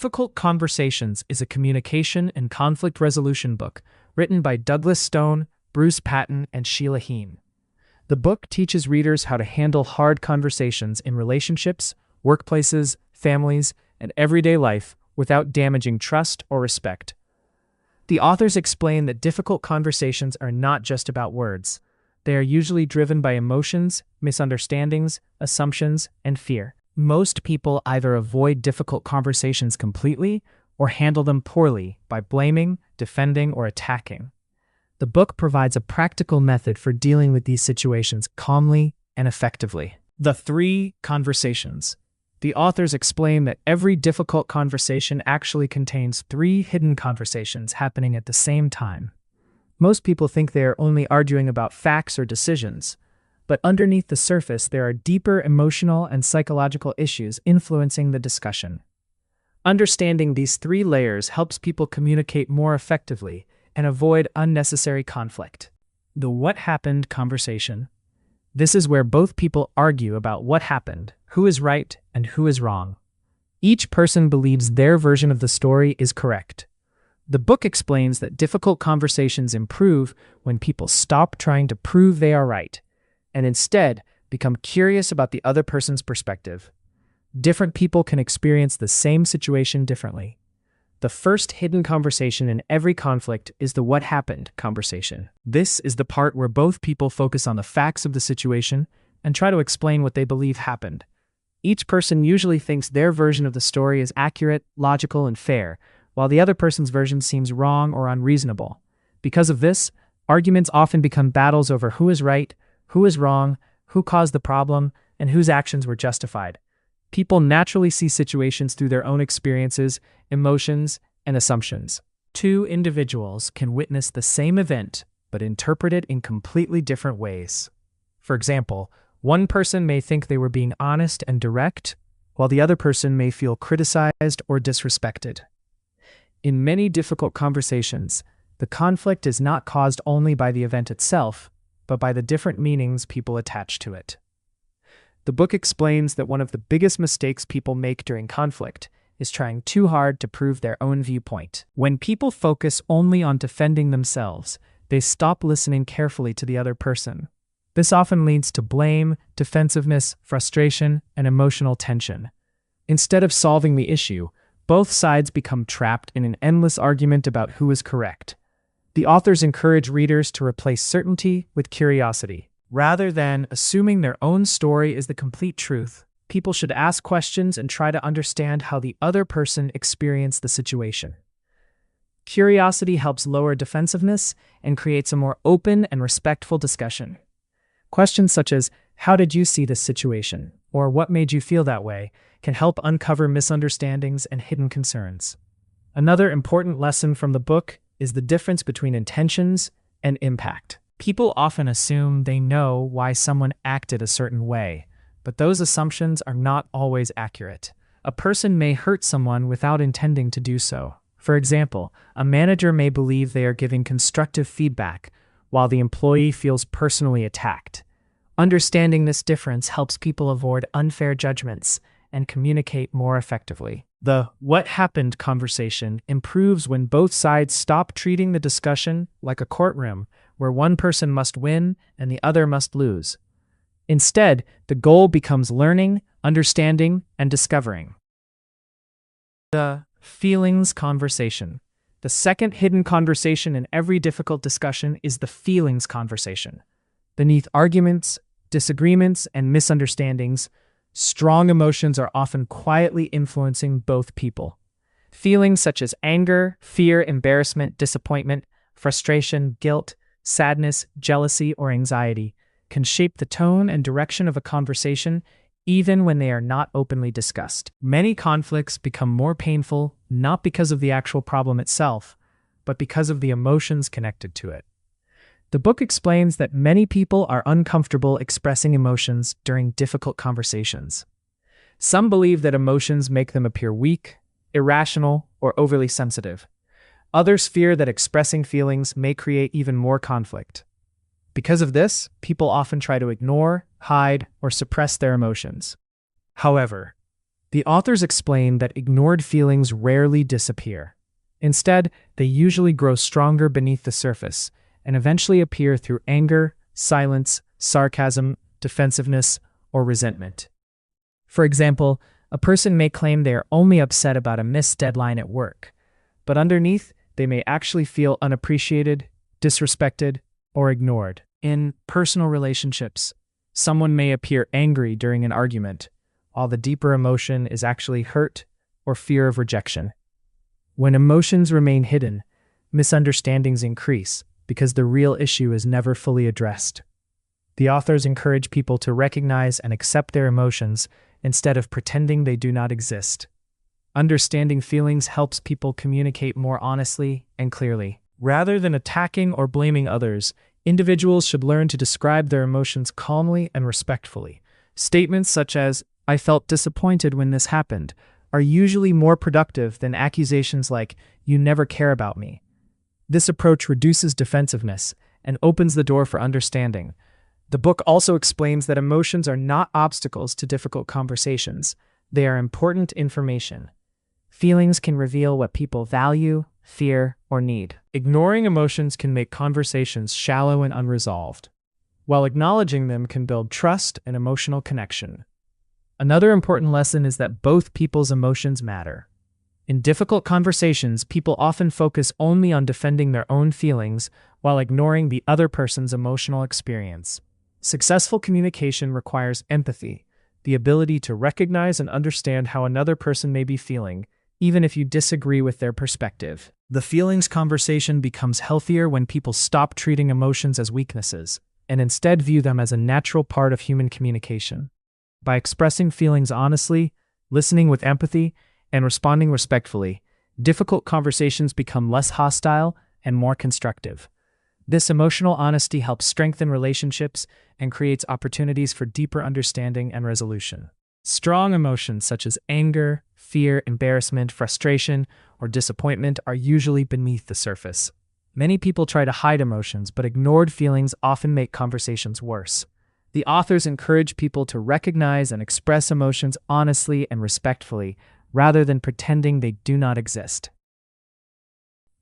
Difficult Conversations is a communication and conflict resolution book written by Douglas Stone, Bruce Patton, and Sheila Heen. The book teaches readers how to handle hard conversations in relationships, workplaces, families, and everyday life without damaging trust or respect. The authors explain that difficult conversations are not just about words. They are usually driven by emotions, misunderstandings, assumptions, and fear. Most people either avoid difficult conversations completely or handle them poorly by blaming, defending, or attacking. The book provides a practical method for dealing with these situations calmly and effectively. The 3 conversations. The authors explain that every difficult conversation actually contains 3 hidden conversations happening at the same time. Most people think they are only arguing about facts or decisions, but underneath the surface there are deeper emotional and psychological issues influencing the discussion. Understanding these 3 layers helps people communicate more effectively and avoid unnecessary conflict. The what happened conversation. This is where both people argue about what happened, who is right and who is wrong. Each person believes their version of the story is correct. The book explains that difficult conversations improve when people stop trying to prove they are right and instead become curious about the other person's perspective. Different people can experience the same situation differently. The first hidden conversation in every conflict is the what happened conversation. This is the part where both people focus on the facts of the situation and try to explain what they believe happened. Each person usually thinks their version of the story is accurate, logical, and fair, while the other person's version seems wrong or unreasonable. Because of this, arguments often become battles over who is right, who is wrong, who caused the problem, and whose actions were justified. People naturally see situations through their own experiences, emotions, and assumptions. 2 individuals can witness the same event, but interpret it in completely different ways. For example, one person may think they were being honest and direct, while the other person may feel criticized or disrespected. In many difficult conversations, the conflict is not caused only by the event itself, but by the different meanings people attach to it. The book explains that one of the biggest mistakes people make during conflict is trying too hard to prove their own viewpoint. When people focus only on defending themselves, they stop listening carefully to the other person. This often leads to blame, defensiveness, frustration, and emotional tension. Instead of solving the issue, both sides become trapped in an endless argument about who is correct. The authors encourage readers to replace certainty with curiosity. Rather than assuming their own story is the complete truth, people should ask questions and try to understand how the other person experienced the situation. Curiosity helps lower defensiveness and creates a more open and respectful discussion. Questions such as, "How did you see this situation?" or "What made you feel that way?" can help uncover misunderstandings and hidden concerns. Another important lesson from the book is the difference between intentions and impact. People often assume they know why someone acted a certain way, but those assumptions are not always accurate. A person may hurt someone without intending to do so. For example, a manager may believe they are giving constructive feedback, while the employee feels personally attacked. Understanding this difference helps people avoid unfair judgments and communicate more effectively. The what happened conversation improves when both sides stop treating the discussion like a courtroom where one person must win and the other must lose. Instead, the goal becomes learning, understanding, and discovering. The feelings conversation. The second hidden conversation in every difficult discussion is the feelings conversation. Beneath arguments, disagreements, and misunderstandings, strong emotions are often quietly influencing both people. Feelings such as anger, fear, embarrassment, disappointment, frustration, guilt, sadness, jealousy, or anxiety can shape the tone and direction of a conversation even when they are not openly discussed. Many conflicts become more painful not because of the actual problem itself, but because of the emotions connected to it. The book explains that many people are uncomfortable expressing emotions during difficult conversations. Some believe that emotions make them appear weak, irrational, or overly sensitive. Others fear that expressing feelings may create even more conflict. Because of this, people often try to ignore, hide, or suppress their emotions. However, The authors explain that ignored feelings rarely disappear. Instead, they usually grow stronger beneath the surface and eventually appear through anger, silence, sarcasm, defensiveness, or resentment. For example, a person may claim they are only upset about a missed deadline at work, but underneath, they may actually feel unappreciated, disrespected, or ignored. In personal relationships, someone may appear angry during an argument, while the deeper emotion is actually hurt or fear of rejection. When emotions remain hidden, misunderstandings increase because the real issue is never fully addressed. The authors encourage people to recognize and accept their emotions instead of pretending they do not exist. Understanding feelings helps people communicate more honestly and clearly. Rather than attacking or blaming others, individuals should learn to describe their emotions calmly and respectfully. Statements such as, "I felt disappointed when this happened," are usually more productive than accusations like, "You never care about me." This approach reduces defensiveness and opens the door for understanding. The book also explains that emotions are not obstacles to difficult conversations. They are important information. Feelings can reveal what people value, fear, or need. Ignoring emotions can make conversations shallow and unresolved, while acknowledging them can build trust and emotional connection. Another important lesson is that both people's emotions matter. In difficult conversations, people often focus only on defending their own feelings while ignoring the other person's emotional experience. Successful communication requires empathy, the ability to recognize and understand how another person may be feeling, even if you disagree with their perspective. The feelings conversation becomes healthier when people stop treating emotions as weaknesses and instead view them as a natural part of human communication. By expressing feelings honestly, listening with empathy, and responding respectfully, difficult conversations become less hostile and more constructive. This emotional honesty helps strengthen relationships and creates opportunities for deeper understanding and resolution. Strong emotions such as anger, fear, embarrassment, frustration, or disappointment are usually beneath the surface. Many people try to hide emotions, but ignored feelings often make conversations worse. The authors encourage people to recognize and express emotions honestly and respectfully, rather than pretending they do not exist.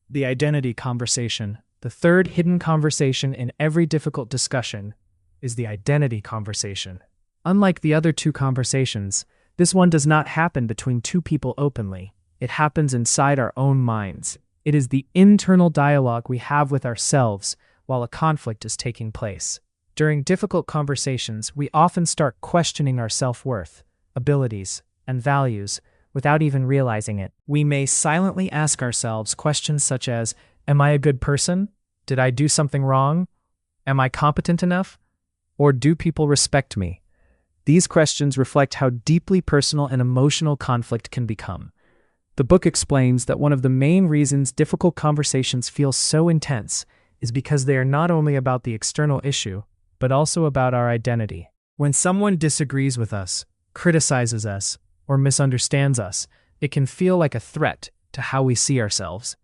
The identity conversation. The third hidden conversation in every difficult discussion is the identity conversation. Unlike the other two conversations, this one does not happen between two people openly. It happens inside our own minds. It is the internal dialogue we have with ourselves while a conflict is taking place. During difficult conversations, we often start questioning our self-worth, abilities, and values without even realizing it. We may silently ask ourselves questions such as, "Am I a good person? Did I do something wrong? Am I competent enough? Or do people respect me?" These questions reflect how deeply personal and emotional conflict can become. The book explains that one of the main reasons difficult conversations feel so intense is because they are not only about the external issue, but also about our identity. When someone disagrees with us, criticizes us, or misunderstands us, it can feel like a threat to how we see ourselves.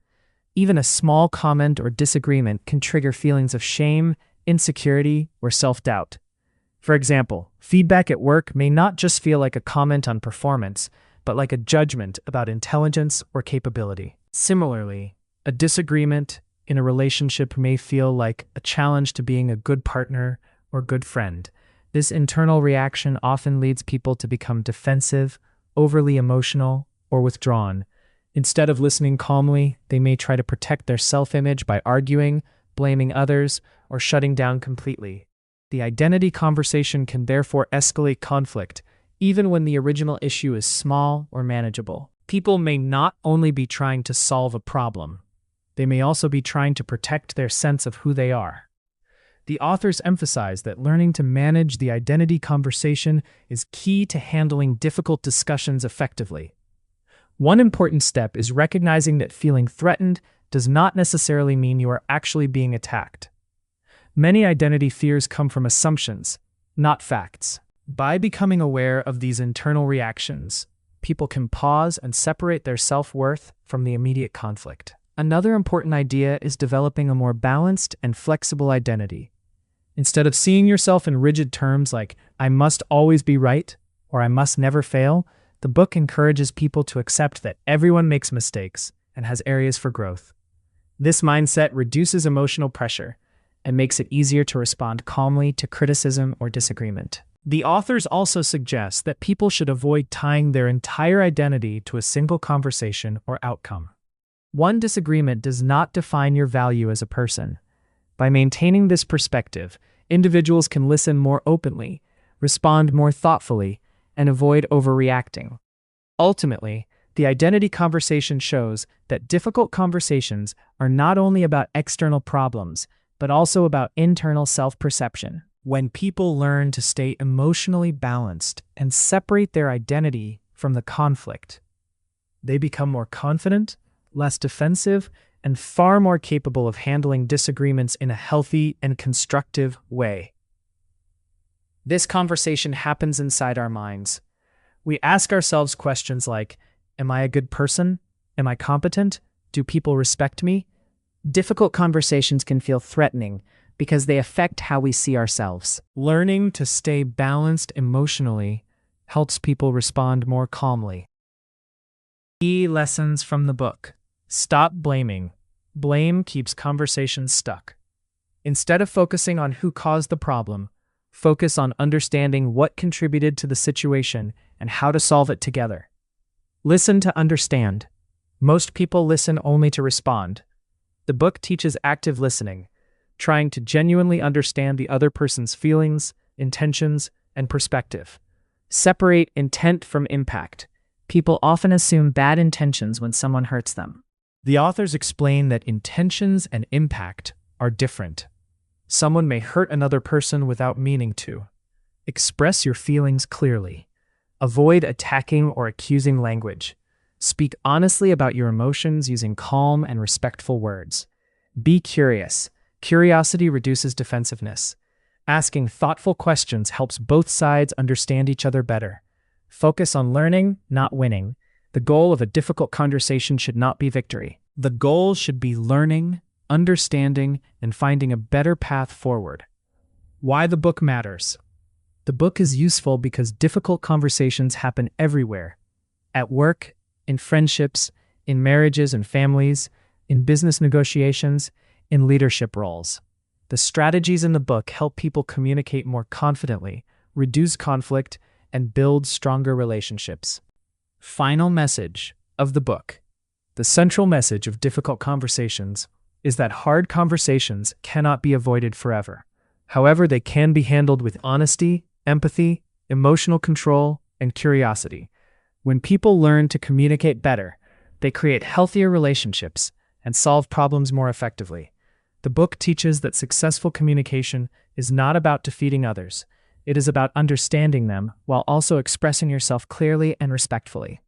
Even a small comment or disagreement can trigger feelings of shame, insecurity, or self-doubt. For example, feedback at work may not just feel like a comment on performance, but like a judgment about intelligence or capability. Similarly, a disagreement in a relationship may feel like a challenge to being a good partner or good friend. This internal reaction often leads people to become defensive, overly emotional, or withdrawn. Instead of listening calmly, they may try to protect their self-image by arguing, blaming others, or shutting down completely. The identity conversation can therefore escalate conflict, even when the original issue is small or manageable. People may not only be trying to solve a problem, they may also be trying to protect their sense of who they are. The authors emphasize that learning to manage the identity conversation is key to handling difficult discussions effectively. One important step is recognizing that feeling threatened does not necessarily mean you are actually being attacked. Many identity fears come from assumptions, not facts. By becoming aware of these internal reactions, people can pause and separate their self-worth from the immediate conflict. Another important idea is developing a more balanced and flexible identity. Instead of seeing yourself in rigid terms like, "I must always be right," or "I must never fail," The book encourages people to accept that everyone makes mistakes and has areas for growth. This mindset reduces emotional pressure and makes it easier to respond calmly to criticism or disagreement. The authors also suggest that people should avoid tying their entire identity to a single conversation or outcome. One disagreement does not define your value as a person. By maintaining this perspective, individuals can listen more openly, respond more thoughtfully, and avoid overreacting. Ultimately, the identity conversation shows that difficult conversations are not only about external problems, but also about internal self-perception. When people learn to stay emotionally balanced and separate their identity from the conflict, they become more confident, less defensive, and far more capable of handling disagreements in a healthy and constructive way. This conversation happens inside our minds. We ask ourselves questions like, am I a good person? Am I competent? Do people respect me? Difficult conversations can feel threatening because they affect how we see ourselves. Learning to stay balanced emotionally helps people respond more calmly. Key lessons from the book. Stop blaming. Blame keeps conversations stuck. Instead of focusing on who caused the problem, focus on understanding what contributed to the situation and how to solve it together. Listen to understand. Most people listen only to respond. The book teaches active listening, trying to genuinely understand the other person's feelings, intentions, and perspective. Separate intent from impact. People often assume bad intentions when someone hurts them. The authors explain that intentions and impact are different. Someone may hurt another person without meaning to. Express your feelings clearly. Avoid attacking or accusing language. Speak honestly about your emotions using calm and respectful words. Be curious. Curiosity reduces defensiveness. Asking thoughtful questions helps both sides understand each other better. Focus on learning, not winning. The goal of a difficult conversation should not be victory. The goal should be learning, understanding, and finding a better path forward. Why the book matters. The book is useful because difficult conversations happen everywhere. At work, in friendships, in marriages and families, in business negotiations, in leadership roles. The strategies in the book help people communicate more confidently, reduce conflict, and build stronger relationships. Final message of the book. The central message of difficult conversations is that hard conversations cannot be avoided forever. However, they can be handled with honesty, empathy, emotional control, and curiosity. When people learn to communicate better, they create healthier relationships and solve problems more effectively. The book teaches that successful communication is not about defeating others. It is about understanding them while also expressing yourself clearly and respectfully.